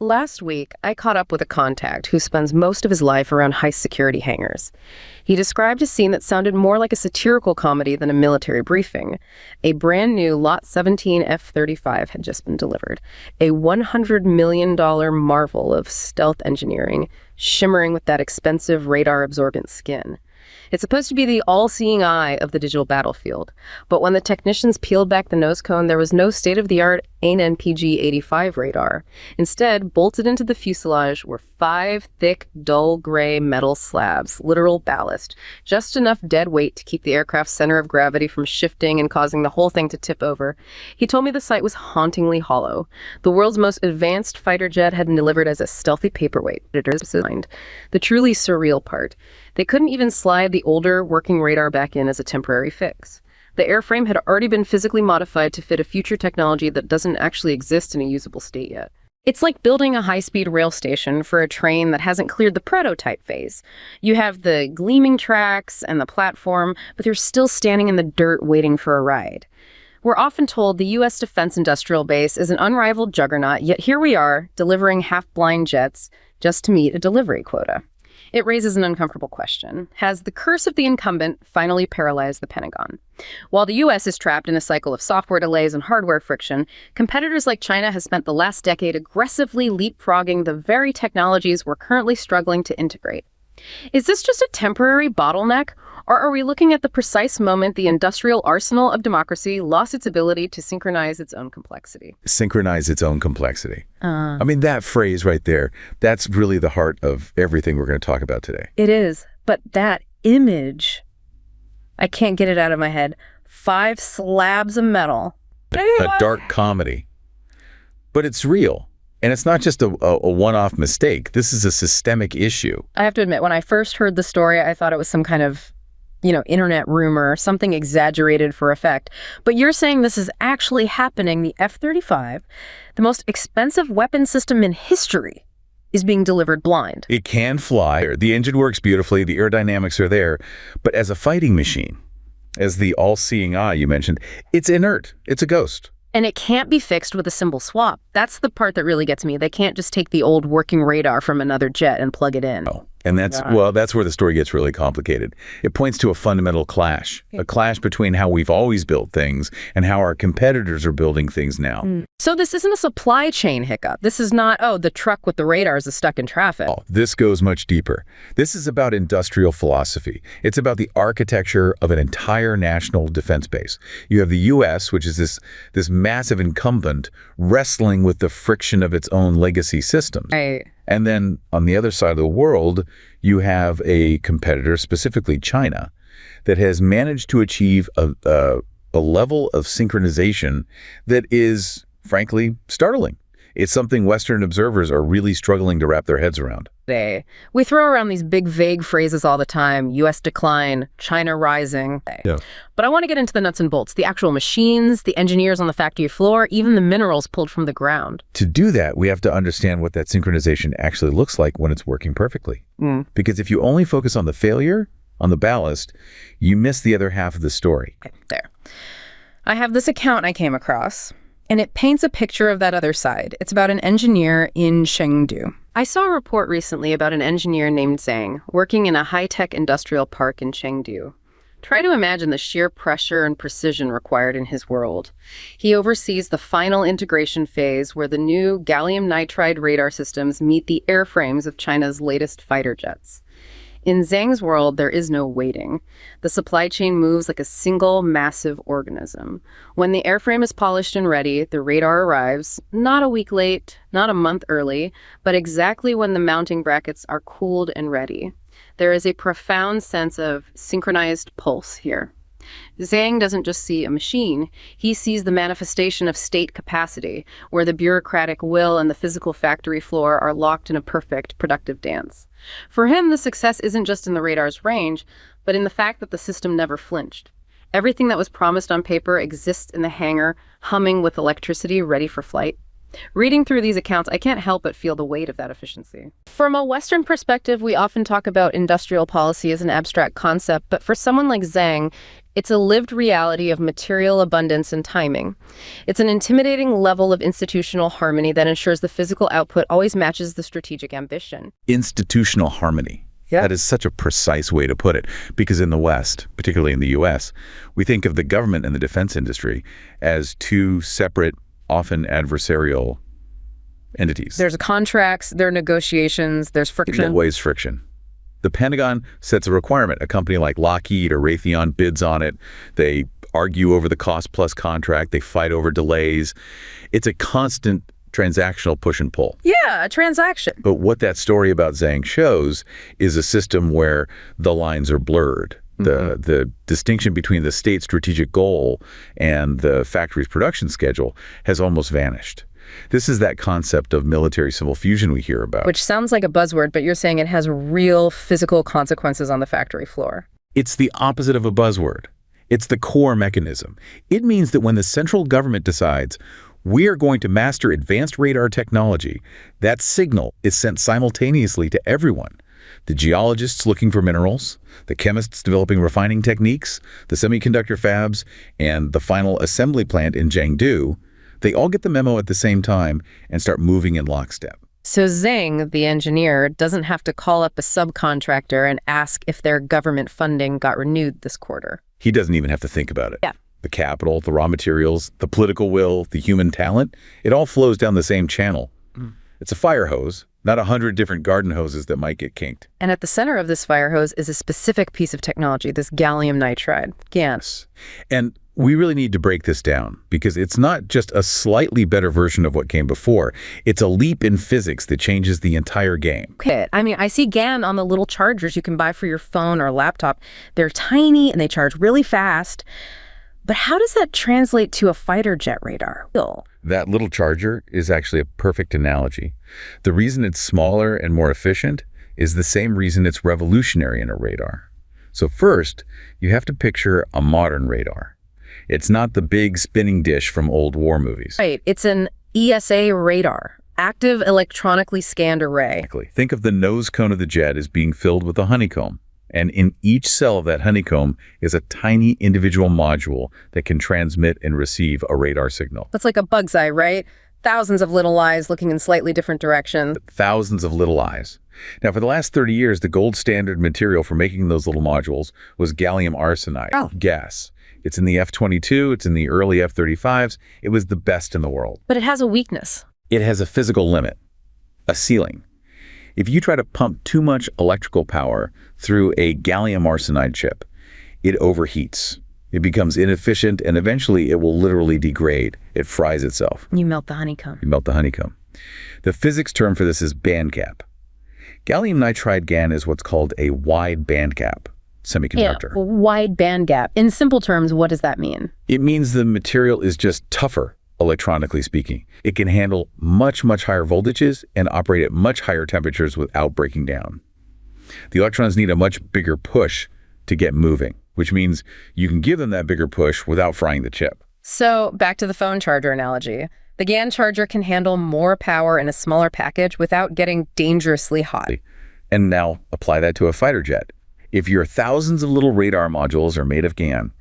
Last week, I caught up with a contact who spends most of his life around high security hangars. He described a scene that sounded more like a satirical comedy than a military briefing. A brand new Lot 17 F-35 had just been delivered, a $100 million marvel of stealth engineering, shimmering with that expensive radar-absorbent skin. It's supposed to be the all-seeing eye of the digital battlefield, but when the technicians peeled back the nose cone, there was no state-of-the-art AN/NPG-85 radar. Instead, bolted into the fuselage were 5 thick, dull gray metal slabs, literal ballast, just enough dead weight to keep the aircraft's center of gravity from shifting and causing the whole thing to tip over. He told me the site was hauntingly hollow. The world's most advanced fighter jet had been delivered as a stealthy paperweight. The truly surreal part. They couldn't even slide the older working radar back in as a temporary fix. The airframe had already been physically modified to fit a future technology that doesn't actually exist in a usable state yet. It's like building a high-speed rail station for a train that hasn't cleared the prototype phase. You have the gleaming tracks and the platform, but they're still standing in the dirt waiting for a ride. We're often told the U.S. defense industrial base is an unrivaled juggernaut, yet here we are, delivering half-blind jets just to meet a delivery quota. It raises an uncomfortable question. Has the curse of the incumbent finally paralyzed the Pentagon? While the U.S. is trapped in a cycle of software delays and hardware friction, competitors like China have spent the last decade aggressively leapfrogging the very technologies we're currently struggling to integrate. Is this just a temporary bottleneck, or are we looking at the precise moment the industrial arsenal of democracy lost its ability to synchronize its own complexity? Synchronize its own complexity. I mean, that phrase right there, that's really the heart of everything we're going to talk about today. It is, but that image, I can't get it out of my head. 5 slabs of metal. A dark comedy. But it's real. And it's not just a one-off mistake. This is a systemic issue. I have to admit, when I first heard the story, I thought it was some kind of, internet rumor, something exaggerated for effect. But you're saying this is actually happening. The F-35, the most expensive weapon system in history, is being delivered blind. It can fly. The engine works beautifully. The aerodynamics are there. But as a fighting machine, as the all-seeing eye you mentioned, it's inert. It's a ghost. And it can't be fixed with a simple swap. That's the part that really gets me. They can't just take the old working radar from another jet and plug it in. Oh. And that's where the story gets really complicated. It points to a fundamental clash, a clash between how we've always built things and how our competitors are building things now. So this isn't a supply chain hiccup. This is not, the truck with the radars is stuck in traffic. Oh, this goes much deeper. This is about industrial philosophy. It's about the architecture of an entire national defense base. You have the U.S., which is this massive incumbent wrestling with the friction of its own legacy systems. Right. And then on the other side of the world, you have a competitor, specifically China, that has managed to achieve a level of synchronization that is, frankly, startling. It's something Western observers are really struggling to wrap their heads around. We throw around these big, vague phrases all the time, U.S. decline, China rising. Yeah. But I want to get into the nuts and bolts, the actual machines, the engineers on the factory floor, even the minerals pulled from the ground. To do that, we have to understand what that synchronization actually looks like when it's working perfectly. Because if you only focus on the failure, on the ballast, you miss the other half of the story. Okay, there. I have this account I came across, and it paints a picture of that other side. It's about an engineer in Chengdu. I saw a report recently about an engineer named Zhang working in a high-tech industrial park in Chengdu. Try to imagine the sheer pressure and precision required in his world. He oversees the final integration phase where the new Gallium Nitride radar systems meet the airframes of China's latest fighter jets. In Zhang's world, there is no waiting. The supply chain moves like a single massive organism. When the airframe is polished and ready, the radar arrives, not a week late, not a month early, but exactly when the mounting brackets are cooled and ready. There is a profound sense of synchronized pulse here. Zhang doesn't just see a machine, he sees the manifestation of state capacity, where the bureaucratic will and the physical factory floor are locked in a perfect, productive dance. For him, the success isn't just in the radar's range, but in the fact that the system never flinched. Everything that was promised on paper exists in the hangar, humming with electricity, ready for flight. Reading through these accounts, I can't help but feel the weight of that efficiency. From a Western perspective, we often talk about industrial policy as an abstract concept, but for someone like Zhang, it's a lived reality of material abundance and timing. It's an intimidating level of institutional harmony that ensures the physical output always matches the strategic ambition. Institutional harmony. Yeah. That is such a precise way to put it, because in the West, particularly in the U.S., we think of the government and the defense industry as two separate, often adversarial entities. There's contracts, there are negotiations, there's friction. In ways friction. The Pentagon sets a requirement. A company like Lockheed or Raytheon bids on it. They argue over the cost plus contract. They fight over delays. It's a constant transactional push and pull. Yeah, a transaction. But what that story about Zhang shows is a system where the lines are blurred. The distinction between the state strategic goal and the factory's production schedule has almost vanished. This is that concept of military-civil fusion we hear about. Which sounds like a buzzword, but you're saying it has real physical consequences on the factory floor. It's the opposite of a buzzword. It's the core mechanism. It means that when the central government decides we are going to master advanced radar technology, that signal is sent simultaneously to everyone. The geologists looking for minerals, the chemists developing refining techniques, the semiconductor fabs, and the final assembly plant in Chengdu, they all get the memo at the same time and start moving in lockstep. So Zhang, the engineer, doesn't have to call up a subcontractor and ask if their government funding got renewed this quarter. He doesn't even have to think about it. Yeah. The capital, the raw materials, the political will, the human talent, it all flows down the same channel. It's a fire hose, not 100 different garden hoses that might get kinked. And at the center of this fire hose is a specific piece of technology, this gallium nitride, GaAs. And we really need to break this down because it's not just a slightly better version of what came before. It's a leap in physics that changes the entire game. Okay. I mean, I see GaN on the little chargers you can buy for your phone or laptop. They're tiny and they charge really fast. But how does that translate to a fighter jet radar? That little charger is actually a perfect analogy. The reason it's smaller and more efficient is the same reason it's revolutionary in a radar. So first, you have to picture a modern radar. It's not the big spinning dish from old war movies. Right. It's an ESA radar, active electronically scanned array. Exactly. Think of the nose cone of the jet as being filled with a honeycomb. And in each cell of that honeycomb is a tiny individual module that can transmit and receive a radar signal. That's like a bug's eye, right? Thousands of little eyes looking in slightly different directions. Thousands of little eyes. Now, for the last 30 years, the gold standard material for making those little modules was gallium arsenide, gas. It's in the F-22, it's in the early F-35's. It was the best in the world. But it has a weakness. It has a physical limit, a ceiling. If you try to pump too much electrical power through a gallium arsenide chip, it overheats. It becomes inefficient, and eventually it will literally degrade. It fries itself. You melt the honeycomb. You melt the honeycomb. The physics term for this is bandgap. Gallium nitride GaN is what's called a wide bandgap semiconductor. Yeah, wide bandgap. In simple terms, what does that mean? It means the material is just tougher, electronically speaking. It can handle much, much higher voltages and operate at much higher temperatures without breaking down. The electrons need a much bigger push to get moving, which means you can give them that bigger push without frying the chip. So back to the phone charger analogy. The GaN charger can handle more power in a smaller package without getting dangerously hot. And now apply that to a fighter jet. If your thousands of little radar modules are made of GaN,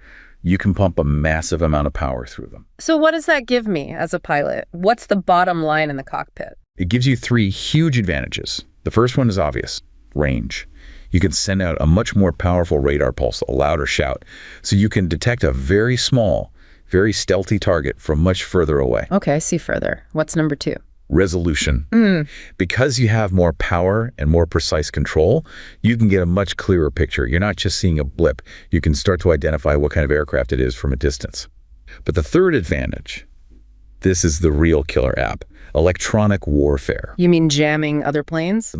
you can pump a massive amount of power through them. So what does that give me as a pilot? What's the bottom line in the cockpit? It gives you three huge advantages. The first one is obvious, range. You can send out a much more powerful radar pulse, a louder shout, so you can detect a very small, very stealthy target from much further away. Okay, see further. What's number two? Resolution. Because you have more power and more precise control, you can get a much clearer picture. You're not just seeing a blip. You can start to identify what kind of aircraft it is from a distance. But the third advantage, this is the real killer app, electronic warfare. You mean jamming other planes?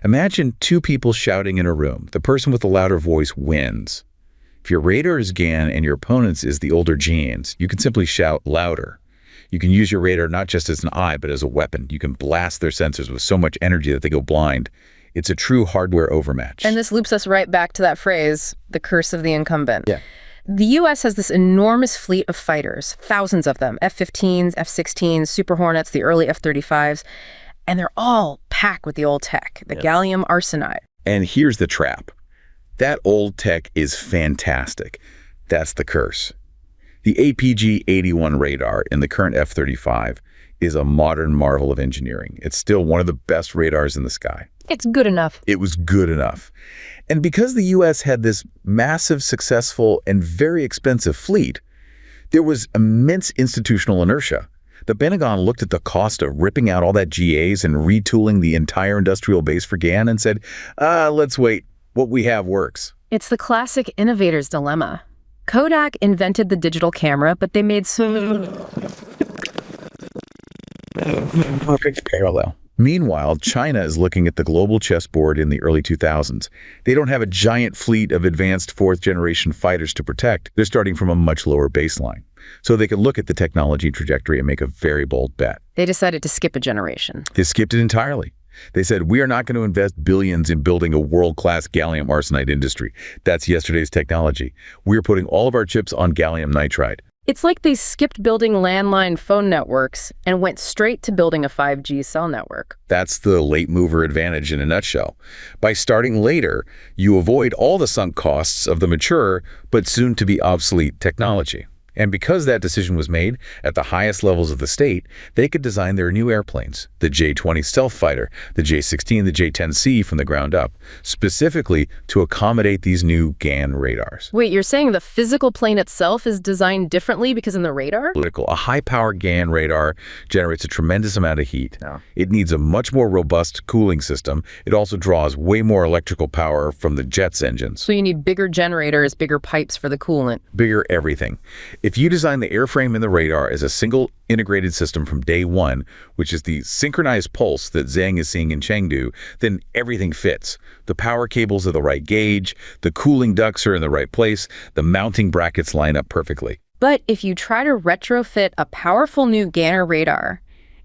Imagine two people shouting in a room. The person with the louder voice wins. If your radar is GaN and your opponent's is the older genes, you can simply shout louder. You can use your radar not just as an eye, but as a weapon. You can blast their sensors with so much energy that they go blind. It's a true hardware overmatch. And this loops us right back to that phrase, the curse of the incumbent. Yeah. The U.S. has this enormous fleet of fighters, thousands of them, F-15s, F-16s, Super Hornets, the early F-35's, and they're all packed with the old tech, the gallium arsenide. And here's the trap. That old tech is fantastic. That's the curse. The APG-81 radar in the current F-35 is a modern marvel of engineering. It's still one of the best radars in the sky. It's good enough. It was good enough. And because the U.S. had this massive, successful, and very expensive fleet, there was immense institutional inertia. The Pentagon looked at the cost of ripping out all that GAs and retooling the entire industrial base for GaN and said, let's wait. What we have works. It's the classic innovator's dilemma. Kodak invented the digital camera, but they made perfect parallel. Meanwhile, China is looking at the global chessboard in the early 2000s. They don't have a giant fleet of advanced fourth-generation fighters to protect. They're starting from a much lower baseline. So they could look at the technology trajectory and make a very bold bet. They decided to skip a generation. They skipped it entirely. They said, we are not going to invest billions in building a world-class gallium arsenide industry. That's yesterday's technology. We're putting all of our chips on gallium nitride. It's like they skipped building landline phone networks and went straight to building a 5G cell network. That's the late mover advantage in a nutshell. By starting later, you avoid all the sunk costs of the mature but soon-to-be obsolete technology. And because that decision was made at the highest levels of the state, they could design their new airplanes, the J-20 stealth fighter, the J-16, the J-10C from the ground up, specifically to accommodate these new GaN radars. Wait, you're saying the physical plane itself is designed differently because in the radar? A high-power GaN radar generates a tremendous amount of heat. No. It needs a much more robust cooling system. It also draws way more electrical power from the jet's engines. So you need bigger generators, bigger pipes for the coolant. Bigger everything. If you design the airframe and the radar as a single integrated system from day one, which is the synchronized pulse that Zhang is seeing in Chengdu, then everything fits. The power cables are the right gauge, the cooling ducts are in the right place, the mounting brackets line up perfectly. But if you try to retrofit a powerful new GaN radar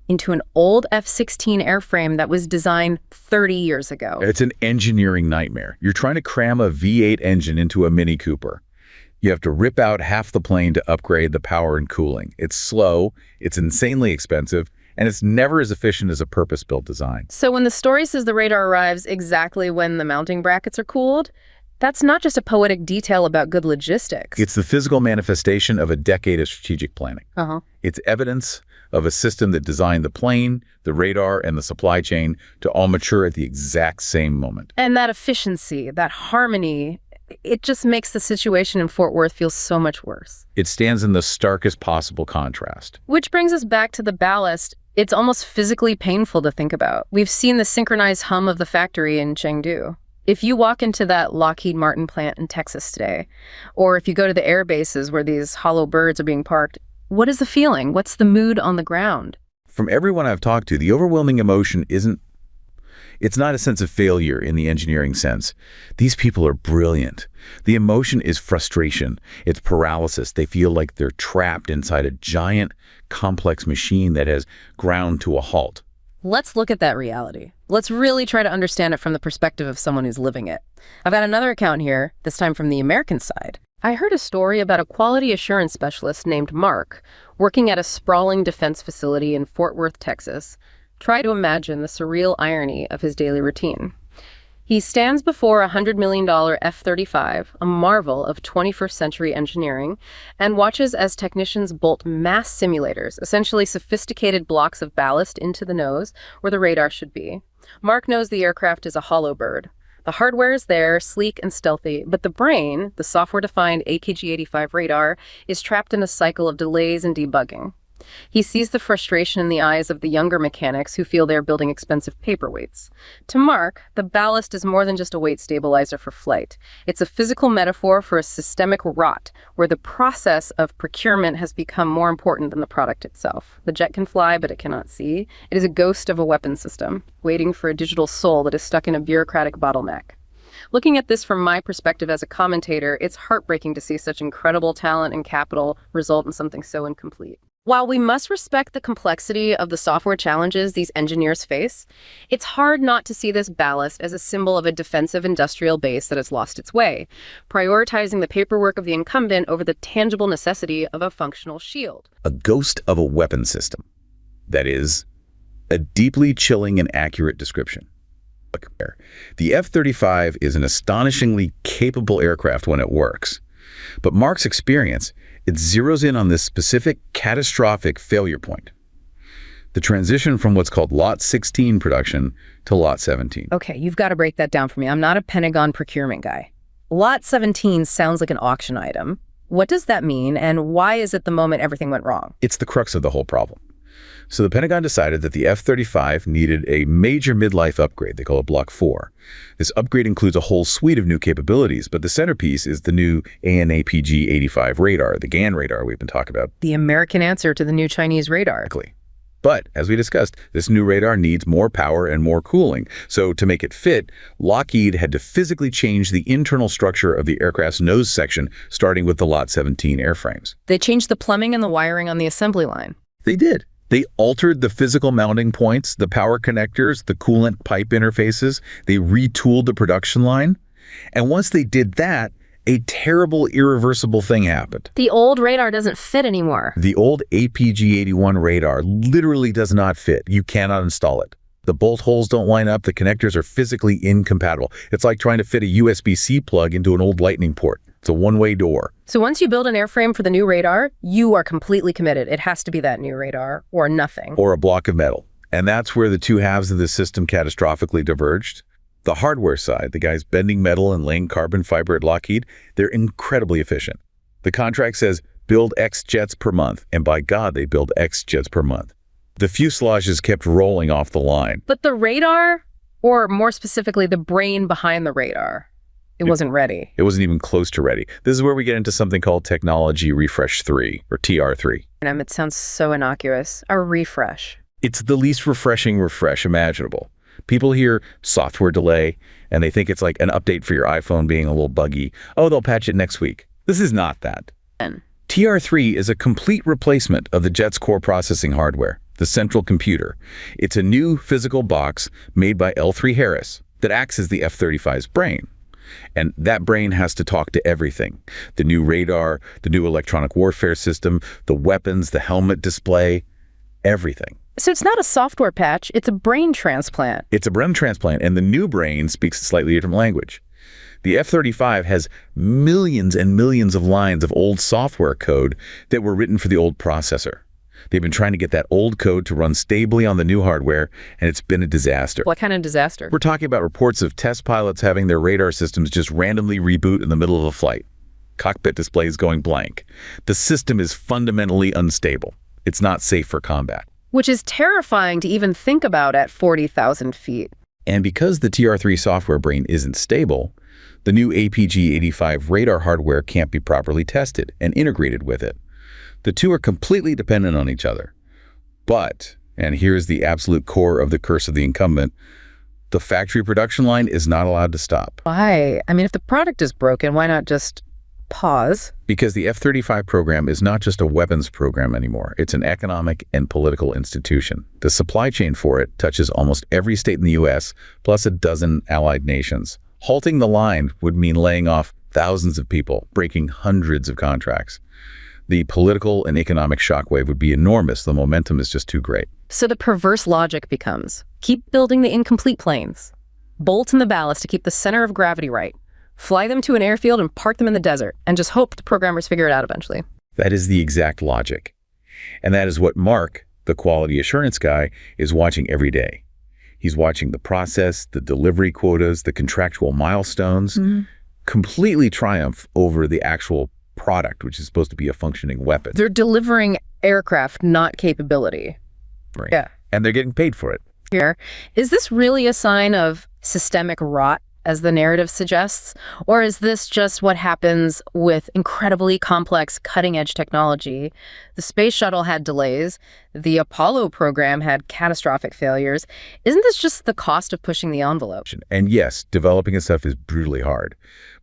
into an old F-16 airframe that was designed 30 years ago. It's an engineering nightmare. You're trying to cram a V8 engine into a Mini Cooper. You have to rip out half the plane to upgrade the power and cooling. It's slow, it's insanely expensive, and it's never as efficient as a purpose-built design. So when the story says the radar arrives exactly when the mounting brackets are cooled, that's not just a poetic detail about good logistics. It's the physical manifestation of a decade of strategic planning. It's evidence of a system that designed the plane, the radar, and the supply chain to all mature at the exact same moment. And that efficiency, that harmony, it just makes the situation in Fort Worth feel so much worse. It stands in the starkest possible contrast. Which brings us back to the ballast. It's almost physically painful to think about. We've seen the synchronized hum of the factory in Chengdu. If you walk into that Lockheed Martin plant in Texas today, or if you go to the air bases where these hollow birds are being parked, what is the feeling? What's the mood on the ground? From everyone I've talked to, the overwhelming emotion it's not a sense of failure in the engineering sense. These people are brilliant. The emotion is frustration. It's paralysis. They feel like they're trapped inside a giant, complex machine that has ground to a halt. Let's look at that reality. Let's really try to understand it from the perspective of someone who's living it. I've got another account here, this time from the American side. I heard a story about a quality assurance specialist named Mark working at a sprawling defense facility in Fort Worth, Texas. Try to imagine the surreal irony of his daily routine. He stands before a $100 million F-35, a marvel of 21st century engineering, and watches as technicians bolt mass simulators, essentially sophisticated blocks of ballast, into the nose where the radar should be. Mark knows the aircraft is a hollow bird. The hardware is there, sleek and stealthy, but the brain, the software-defined AKG-85 radar, is trapped in a cycle of delays and debugging. He sees the frustration in the eyes of the younger mechanics who feel they're building expensive paperweights. To Mark, the ballast is more than just a weight stabilizer for flight. It's a physical metaphor for a systemic rot, where the process of procurement has become more important than the product itself. The jet can fly, but it cannot see. It is a ghost of a weapon system, waiting for a digital soul that is stuck in a bureaucratic bottleneck. Looking at this from my perspective as a commentator, it's heartbreaking to see such incredible talent and capital result in something so incomplete. While we must respect the complexity of the software challenges these engineers face, it's hard not to see this ballast as a symbol of a defensive industrial base that has lost its way, prioritizing the paperwork of the incumbent over the tangible necessity of a functional shield. A ghost of a weapon system. That is, a deeply chilling and accurate description. The F-35 is an astonishingly capable aircraft when it works. But Mark's experience, it zeroes in on this specific catastrophic failure point. The transition from what's called Lot 16 production to Lot 17. Okay, you've got to break that down for me. I'm not a Pentagon procurement guy. Lot 17 sounds like an auction item. What does that mean, and why is it the moment everything went wrong? It's the crux of the whole problem. So the Pentagon decided that the F-35 needed a major midlife upgrade. They call it Block 4. This upgrade includes a whole suite of new capabilities, but the centerpiece is the new AN/APG-85 radar, the GaN radar we've been talking about. The American answer to the new Chinese radar. Exactly. But, as we discussed, this new radar needs more power and more cooling. So to make it fit, Lockheed had to physically change the internal structure of the aircraft's nose section, starting with the Lot 17 airframes. They changed the plumbing and the wiring on the assembly line. They did. They altered the physical mounting points, the power connectors, the coolant pipe interfaces. They retooled the production line. And once they did that, a terrible, irreversible thing happened. The old radar doesn't fit anymore. The old APG-81 radar literally does not fit. You cannot install it. The bolt holes don't line up. The connectors are physically incompatible. It's like trying to fit a USB-C plug into an old lightning port. It's a one-way door. So once you build an airframe for the new radar, you are completely committed. It has to be that new radar or nothing. Or a block of metal. And that's where the two halves of the system catastrophically diverged. The hardware side, the guys bending metal and laying carbon fiber at Lockheed, they're incredibly efficient. The contract says, build X jets per month. And by God, they build X jets per month. The fuselages kept rolling off the line. But the radar, or more specifically, the brain behind the radar, it wasn't ready. It wasn't even close to ready. This is where we get into something called Technology Refresh 3, or TR3. It sounds so innocuous. A refresh. It's the least refreshing refresh imaginable. People hear software delay, and they think it's like an update for your iPhone being a little buggy. Oh, they'll patch it next week. This is not that. TR3 is a complete replacement of the jet's core processing hardware, the central computer. It's a new physical box made by L3Harris that acts as the F-35's brain. And that brain has to talk to everything. The new radar, the new electronic warfare system, the weapons, the helmet display, everything. So it's not a software patch, it's a brain transplant. It's a brain transplant, and the new brain speaks a slightly different language. The F-35 has millions and millions of lines of old software code that were written for the old processor. They've been trying to get that old code to run stably on the new hardware, and it's been a disaster. What kind of disaster? We're talking about reports of test pilots having their radar systems just randomly reboot in the middle of a flight. Cockpit displays going blank. The system is fundamentally unstable. It's not safe for combat. Which is terrifying to even think about at 40,000 feet. And because the TR3 software brain isn't stable, the new APG-85 radar hardware can't be properly tested and integrated with it. The two are completely dependent on each other. But, and here's the absolute core of the curse of the incumbent, the factory production line is not allowed to stop. Why? I mean, if the product is broken, why not just pause? Because the F-35 program is not just a weapons program anymore. It's an economic and political institution. The supply chain for it touches almost every state in the U.S., plus a dozen allied nations. Halting the line would mean laying off thousands of people, breaking hundreds of contracts. The political and economic shockwave would be enormous. The momentum is just too great. So the perverse logic becomes, keep building the incomplete planes, bolt in the ballast to keep the center of gravity right, fly them to an airfield and park them in the desert, and just hope the programmers figure it out eventually. That is the exact logic. And that is what Mark, the quality assurance guy, is watching every day. He's watching the process, the delivery quotas, the contractual milestones, completely triumph over the actual product, which is supposed to be a functioning weapon. They're delivering aircraft, not capability. Right. Yeah. And they're getting paid for it. Here, is this really a sign of systemic rot, as the narrative suggests? Or is this just what happens with incredibly complex cutting-edge technology? The space shuttle had delays. The Apollo program had catastrophic failures. Isn't this just the cost of pushing the envelope? And yes, developing this stuff is brutally hard.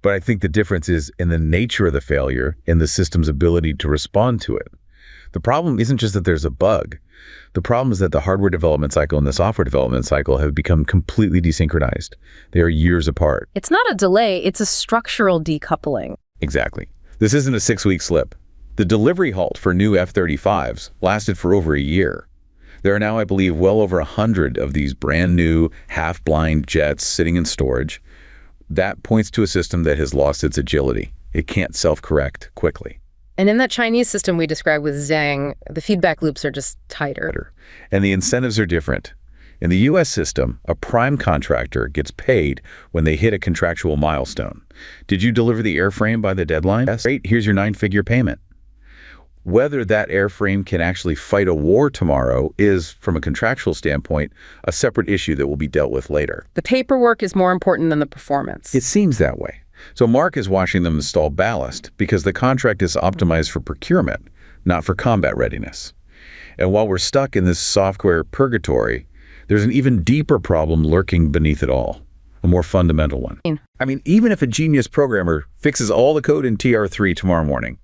But I think the difference is in the nature of the failure and the system's ability to respond to it. The problem isn't just that there's a bug. The problem is that the hardware development cycle and the software development cycle have become completely desynchronized. They are years apart. It's not a delay, it's a structural decoupling. Exactly. This isn't a 6-week slip. The delivery halt for new F-35's lasted for over a year. There are now, I believe, well over 100 of these brand new, half-blind jets sitting in storage. That points to a system that has lost its agility. It can't self-correct quickly. And in that Chinese system we described with Zhang, the feedback loops are just tighter. And the incentives are different. In the U.S. system, a prime contractor gets paid when they hit a contractual milestone. Did you deliver the airframe by the deadline? Yes. Great, here's your 9-figure payment. Whether that airframe can actually fight a war tomorrow is, from a contractual standpoint, a separate issue that will be dealt with later. The paperwork is more important than the performance. It seems that way. So Mark is watching them install Ballast because the contract is optimized for procurement, not for combat readiness. And while we're stuck in this software purgatory, there's an even deeper problem lurking beneath it all, a more fundamental one. I mean, even if a genius programmer fixes all the code in TR3 tomorrow morning,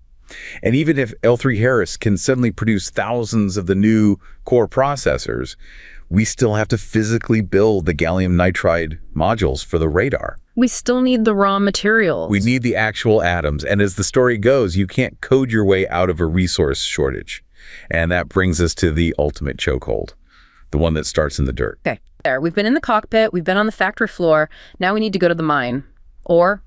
and even if L3 Harris can suddenly produce thousands of the new core processors, we still have to physically build the gallium nitride modules for the radar. We still need the raw materials. We need the actual atoms. And as the story goes, you can't code your way out of a resource shortage. And that brings us to the ultimate chokehold, the one that starts in the dirt. Okay, there. We've been in the cockpit. We've been on the factory floor. Now we need to go to the mine. Or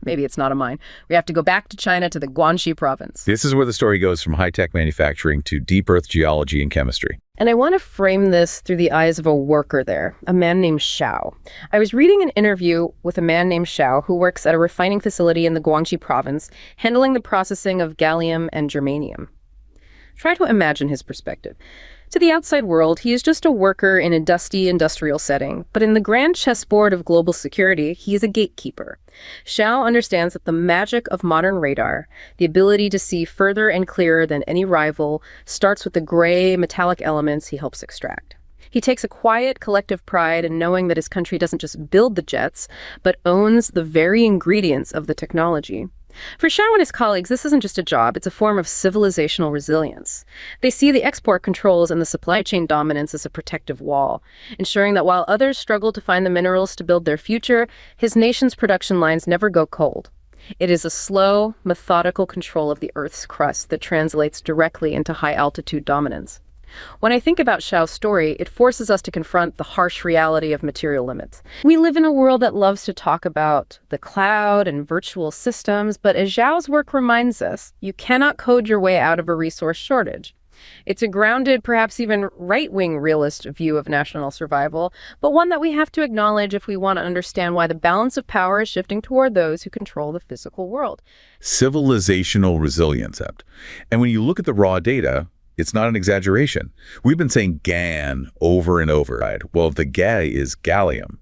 maybe it's not a mine. We have to go back to China, to the Guangxi province. This is where the story goes from high-tech manufacturing to deep earth geology and chemistry. And I want to frame this through the eyes of a worker there, a man named Xiao. I was reading an interview with a man named Xiao who works at a refining facility in the Guangxi province, handling the processing of gallium and germanium. Try to imagine his perspective. To the outside world, he is just a worker in a dusty industrial setting, but in the grand chessboard of global security, he is a gatekeeper. Xiao understands that the magic of modern radar, the ability to see further and clearer than any rival, starts with the gray, metallic elements he helps extract. He takes a quiet, collective pride in knowing that his country doesn't just build the jets, but owns the very ingredients of the technology. For Xiao and his colleagues, this isn't just a job, it's a form of civilizational resilience. They see the export controls and the supply chain dominance as a protective wall, ensuring that while others struggle to find the minerals to build their future, his nation's production lines never go cold. It is a slow, methodical control of the Earth's crust that translates directly into high-altitude dominance. When I think about Xiao's story, it forces us to confront the harsh reality of material limits. We live in a world that loves to talk about the cloud and virtual systems, but as Xiao's work reminds us, you cannot code your way out of a resource shortage. It's a grounded, perhaps even right-wing realist view of national survival, but one that we have to acknowledge if we want to understand why the balance of power is shifting toward those who control the physical world. Civilizational resilience. And when you look at the raw data, it's not an exaggeration. We've been saying GaN over and over. Well, the GA is gallium.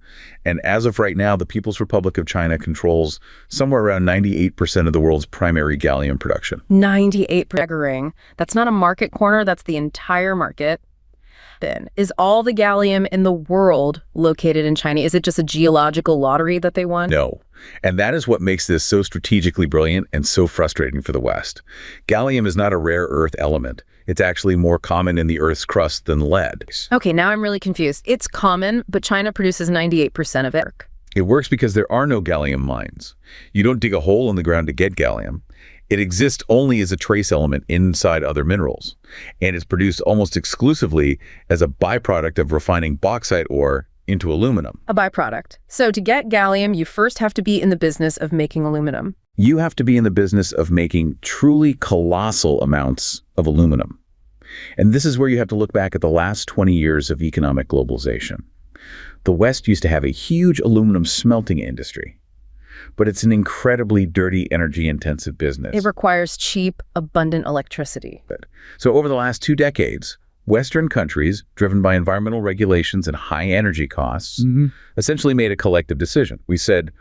And as of right now, the People's Republic of China controls somewhere around 98% of the world's primary gallium production. 98%. That's not a market corner, that's the entire market. Then, is all the gallium in the world located in China? Is it just a geological lottery that they won? No. And that is what makes this so strategically brilliant and so frustrating for the West. Gallium is not a rare earth element. It's actually more common in the Earth's crust than lead. Okay, now I'm really confused. It's common, but China produces 98% of it. It works because there are no gallium mines. You don't dig a hole in the ground to get gallium. It exists only as a trace element inside other minerals, and it's produced almost exclusively as a byproduct of refining bauxite ore into aluminum. A byproduct. So to get gallium, you first have to be in the business of making aluminum. You have to be in the business of making truly colossal amounts of aluminum. And this is where you have to look back at the last 20 years of economic globalization. The West used to have a huge aluminum smelting industry, but it's an incredibly dirty, energy-intensive business. It requires cheap, abundant electricity. So over the last 2 decades, Western countries, driven by environmental regulations and high energy costs, essentially made a collective decision. We said,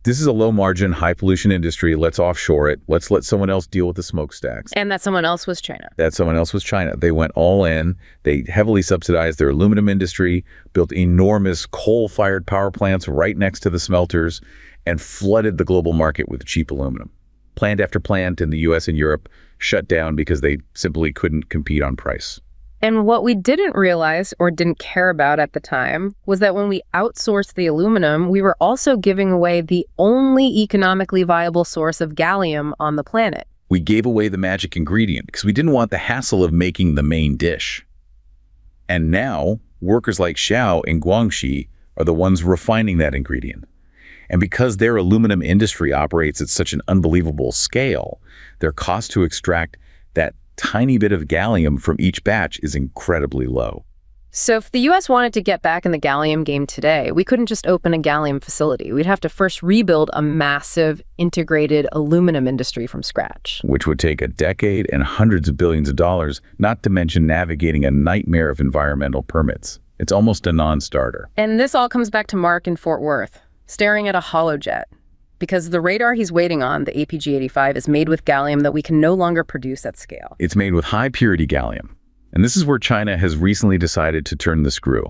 this is a low-margin, high-pollution industry. Let's offshore it. Let's let someone else deal with the smokestacks. And that someone else was China. That someone else was China. They went all in. They heavily subsidized their aluminum industry, built enormous coal-fired power plants right next to the smelters, and flooded the global market with cheap aluminum. Plant after plant in the US and Europe shut down because they simply couldn't compete on price. And what we didn't realize or didn't care about at the time was that when we outsourced the aluminum, we were also giving away the only economically viable source of gallium on the planet. We gave away the magic ingredient because we didn't want the hassle of making the main dish. And now, workers like Xiao in Guangxi are the ones refining that ingredient. And because their aluminum industry operates at such an unbelievable scale, their cost to extract that tiny bit of gallium from each batch is incredibly low. So if the U.S. wanted to get back in the gallium game today, we couldn't just open a gallium facility. We'd have to first rebuild a massive integrated aluminum industry from scratch. Which would take a decade and hundreds of billions of dollars, not to mention navigating a nightmare of environmental permits. It's almost a non-starter. And this all comes back to Mark in Fort Worth, staring at a holojet. Because the radar he's waiting on, the APG-85, is made with gallium that we can no longer produce at scale. It's made with high-purity gallium. And this is where China has recently decided to turn the screw.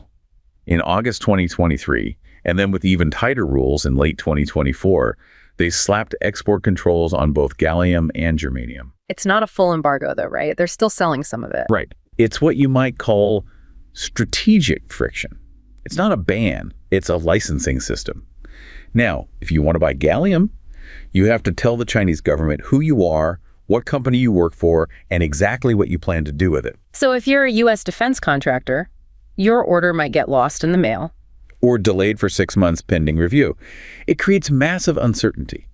In August 2023, and then with even tighter rules in late 2024, they slapped export controls on both gallium and germanium. It's not a full embargo, though, right? They're still selling some of it. Right. It's what you might call strategic friction. It's not a ban, it's a licensing system. Now, if you want to buy gallium, you have to tell the Chinese government who you are, what company you work for, and exactly what you plan to do with it. So if you're a U.S. defense contractor, your order might get lost in the mail. Or delayed for 6 months pending review. It creates massive uncertainty.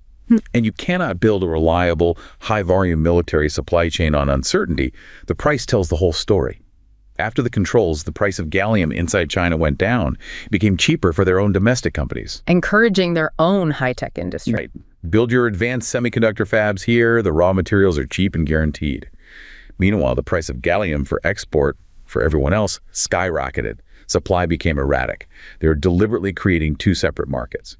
And you cannot build a reliable, high-volume military supply chain on uncertainty. The price tells the whole story. After the controls, the price of gallium inside China went down. It became cheaper for their own domestic companies. Encouraging their own high-tech industry. Right. Build your advanced semiconductor fabs here. The raw materials are cheap and guaranteed. Meanwhile, the price of gallium for export for everyone else skyrocketed. Supply became erratic. They were deliberately creating two separate markets.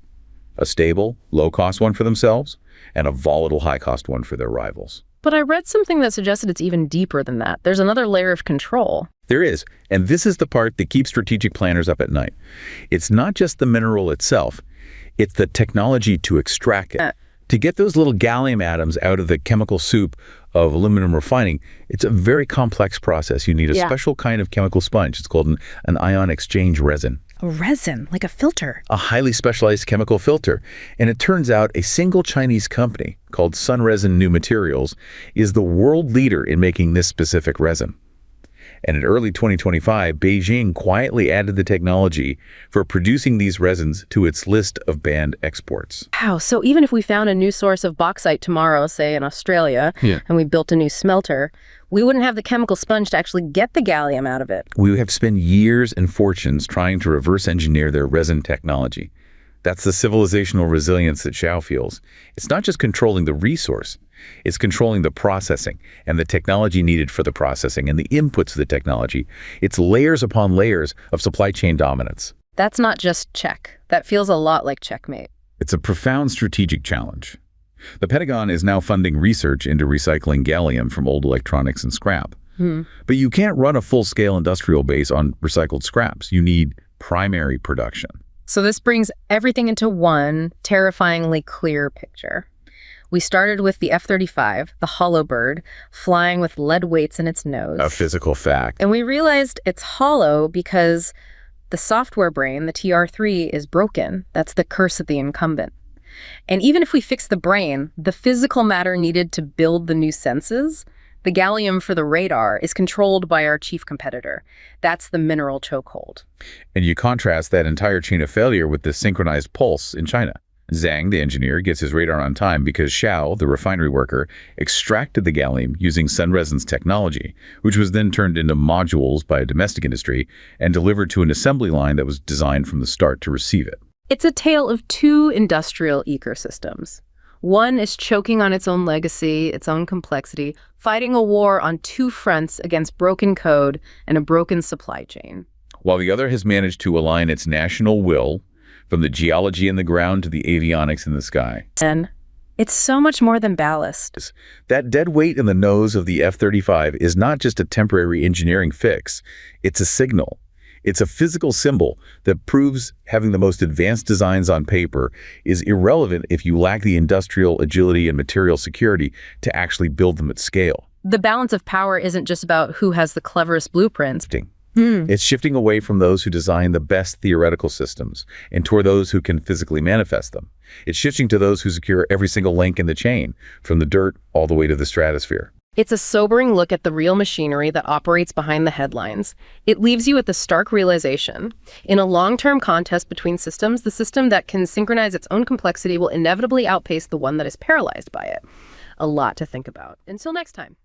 A stable, low-cost one for themselves, and a volatile, high-cost one for their rivals. But I read something that suggested it's even deeper than that. There's another layer of control. There is, and this is the part that keeps strategic planners up at night. It's not just the mineral itself, it's the technology to extract it. To get those little gallium atoms out of the chemical soup of aluminum refining, it's a very complex process. You need a special kind of chemical sponge. It's called an ion exchange resin. A resin, like a filter. A highly specialized chemical filter. And it turns out a single Chinese company called Sunresin New Materials is the world leader in making this specific resin. And in early 2025, Beijing quietly added the technology for producing these resins to its list of banned exports. Wow, so even if we found a new source of bauxite tomorrow, say in Australia, and we built a new smelter, we wouldn't have the chemical sponge to actually get the gallium out of it. We would have spent years and fortunes trying to reverse engineer their resin technology. That's the civilizational resilience that Xiao feels. It's not just controlling the resource, it's controlling the processing and the technology needed for the processing and the inputs of the technology. It's layers upon layers of supply chain dominance. That's not just check. That feels a lot like checkmate. It's a profound strategic challenge. The Pentagon is now funding research into recycling gallium from old electronics and scrap. But you can't run a full-scale industrial base on recycled scraps. You need primary production. So this brings everything into one terrifyingly clear picture. We started with the F-35, the hollow bird, flying with lead weights in its nose. A physical fact. And we realized it's hollow because the software brain, the TR-3, is broken. That's the curse of the Incumbent. And even if we fix the brain, the physical matter needed to build the new senses, the gallium for the radar, is controlled by our chief competitor. That's the mineral chokehold. And you contrast that entire chain of failure with the synchronized pulse in China. Zhang, the engineer, gets his radar on time because Xiao, the refinery worker, extracted the gallium using Sunresin's technology, which was then turned into modules by a domestic industry and delivered to an assembly line that was designed from the start to receive it. It's a tale of two industrial ecosystems. One is choking on its own legacy, its own complexity, fighting a war on two fronts against broken code and a broken supply chain. While the other has managed to align its national will from the geology in the ground to the avionics in the sky. And it's so much more than ballast. That dead weight in the nose of the F-35 is not just a temporary engineering fix. It's a signal. It's a physical symbol that proves having the most advanced designs on paper is irrelevant if you lack the industrial agility and material security to actually build them at scale. The balance of power isn't just about who has the cleverest blueprints. It's shifting away from those who design the best theoretical systems and toward those who can physically manifest them. It's shifting to those who secure every single link in the chain, from the dirt all the way to the stratosphere. It's a sobering look at the real machinery that operates behind the headlines. It leaves you with the stark realization, in a long-term contest between systems, the system that can synchronize its own complexity will inevitably outpace the one that is paralyzed by it. A lot to think about. Until next time.